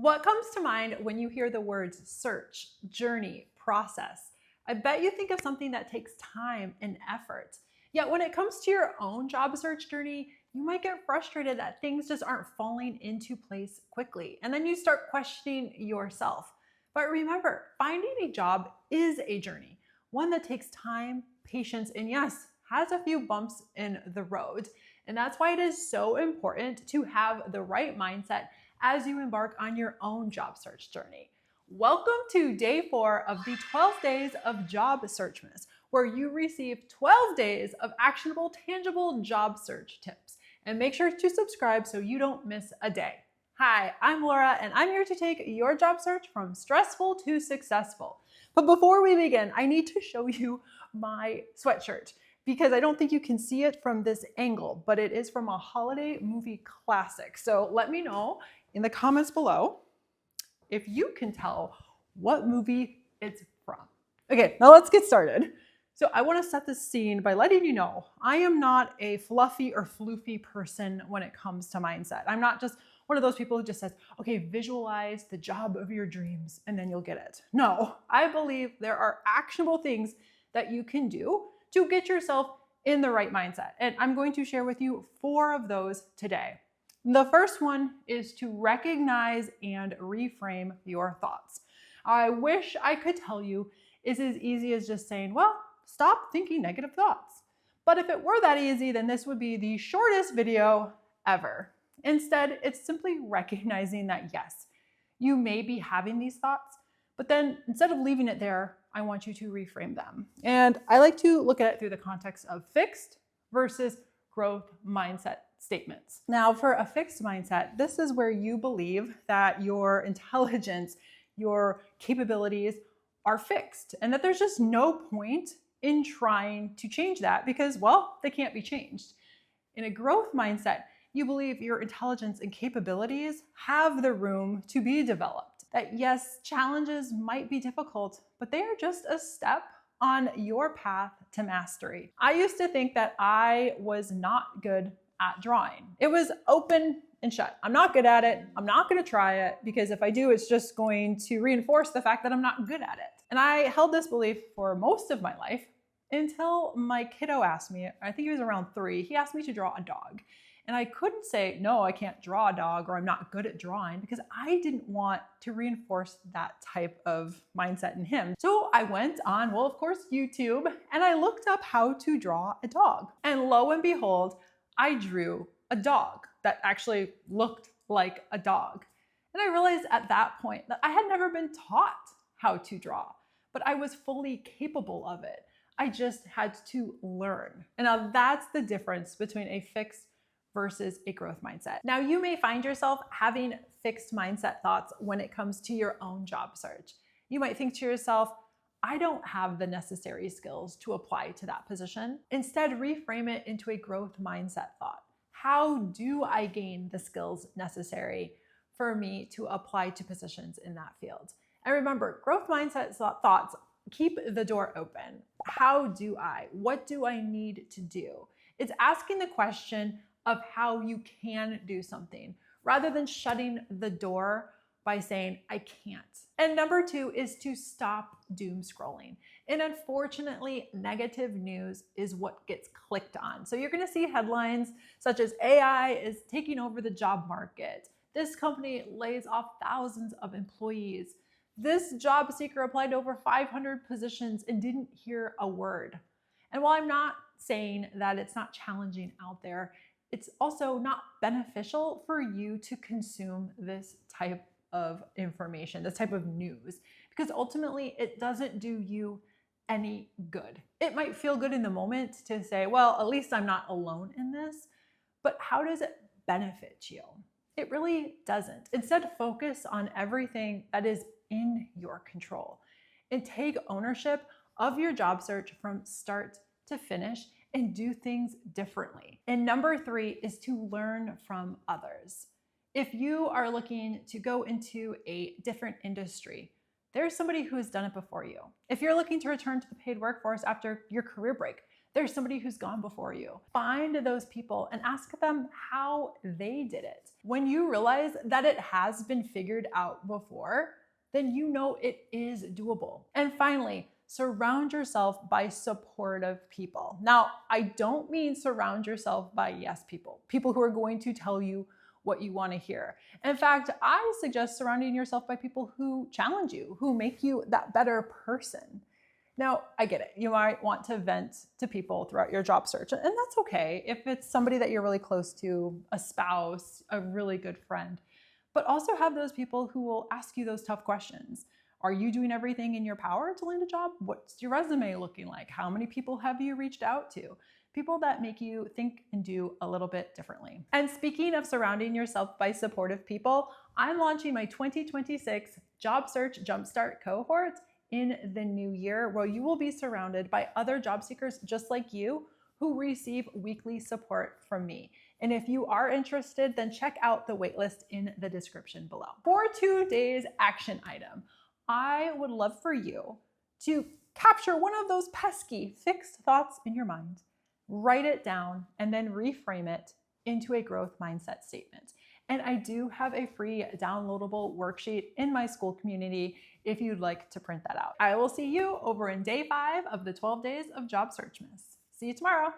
What comes to mind when you hear the words search, journey, process? I bet you think of something that takes time and effort. Yet when it comes to your own job search journey, you might get frustrated that things just aren't falling into place quickly. And then you start questioning yourself. But remember, finding a job is a journey, one that takes time, patience, and yes, has a few bumps in the road. And that's why it is so important to have the right mindset as you embark on your own job search journey. Welcome to day 4 of the 12 days of job Searchmas, where you receive 12 days of actionable, tangible job search tips. And make sure to subscribe so you don't miss a day. Hi, I'm Laura, and I'm here to take your job search from stressful to successful. But before we begin, I need to show you my sweatshirt, because I don't think you can see it from this angle, but it is from a holiday movie classic. So let me know in the comments below if you can tell what movie it's from. Okay, now let's get started. So I want to set the scene by letting you know I am not a fluffy or floofy person when it comes to mindset. I'm not just one of those people who just says, okay, visualize the job of your dreams and then you'll get it. No, I believe there are actionable things that you can do to get yourself in the right mindset. And I'm going to share with you 4 of those today. The first one is to recognize and reframe your thoughts. I wish I could tell you it's as easy as just saying, well, stop thinking negative thoughts. But if it were that easy, then this would be the shortest video ever. Instead, it's simply recognizing that yes, you may be having these thoughts, but then instead of leaving it there, I want you to reframe them. And I like to look at it through the context of fixed versus growth mindset statements. Now, for a fixed mindset, this is where you believe that your intelligence, your capabilities are fixed, and that there's just no point in trying to change that because, well, they can't be changed. In a growth mindset, you believe your intelligence and capabilities have the room to be developed. That yes, challenges might be difficult, but they are just a step on your path to mastery. I used to think that I was not good at drawing. It was open and shut. I'm not good at it. I'm not going to try it because if I do, it's just going to reinforce the fact that I'm not good at it. And I held this belief for most of my life until my kiddo asked me, I think he was around 3, he asked me to draw a dog. And I couldn't say, no, I can't draw a dog or I'm not good at drawing because I didn't want to reinforce that type of mindset in him. So I went on, well, of course, YouTube, and I looked up how to draw a dog. And lo and behold, I drew a dog that actually looked like a dog. And I realized at that point that I had never been taught how to draw, but I was fully capable of it. I just had to learn. And now that's the difference between a fixed versus a growth mindset. Now, you may find yourself having fixed mindset thoughts when it comes to your own job search. You might think to yourself, I don't have the necessary skills to apply to that position. Instead, reframe it into a growth mindset thought. How do I gain the skills necessary for me to apply to positions in that field? And remember, growth mindset thoughts keep the door open. How do I? What do I need to do? It's asking the question of how you can do something rather than shutting the door by saying, I can't. And number 2 is to stop doom scrolling. And unfortunately, negative news is what gets clicked on. So you're going to see headlines such as AI is taking over the job market. This company lays off thousands of employees. This job seeker applied to over 500 positions and didn't hear a word. And while I'm not saying that it's not challenging out there, it's also not beneficial for you to consume this type of information, this type of news, because ultimately it doesn't do you any good. It might feel good in the moment to say, well, at least I'm not alone in this, but how does it benefit you? It really doesn't. Instead, focus on everything that is in your control and take ownership of your job search from start to finish and do things differently. And number 3 is to learn from others. If you are looking to go into a different industry, there's somebody who has done it before you. If you're looking to return to the paid workforce after your career break, There's somebody who's gone before you. Find those people and ask them how they did it. When you realize that it has been figured out before, then you know it is doable. And finally, surround yourself by supportive people. Now, I don't mean surround yourself by yes people, people who are going to tell you what you want to hear. In fact, I suggest surrounding yourself by people who challenge you, who make you that better person. Now, I get it. You might want to vent to people throughout your job search, and that's okay if it's somebody that you're really close to, a spouse, a really good friend. But also have those people who will ask you those tough questions. Are you doing everything in your power to land a job? What's your resume looking like? How many people have you reached out to? People that make you think and do a little bit differently. And speaking of surrounding yourself by supportive people, I'm launching my 2026 Job Search Jumpstart cohort in the new year, where you will be surrounded by other job seekers just like you who receive weekly support from me. And if you are interested, then check out the waitlist in the description below. For today's action item, I would love for you to capture one of those pesky fixed thoughts in your mind, write it down, and then reframe it into a growth mindset statement. And I do have a free downloadable worksheet in my school community if you'd like to print that out. I will see you over in day 5 of the 12 days of Job Searchmas. See you tomorrow.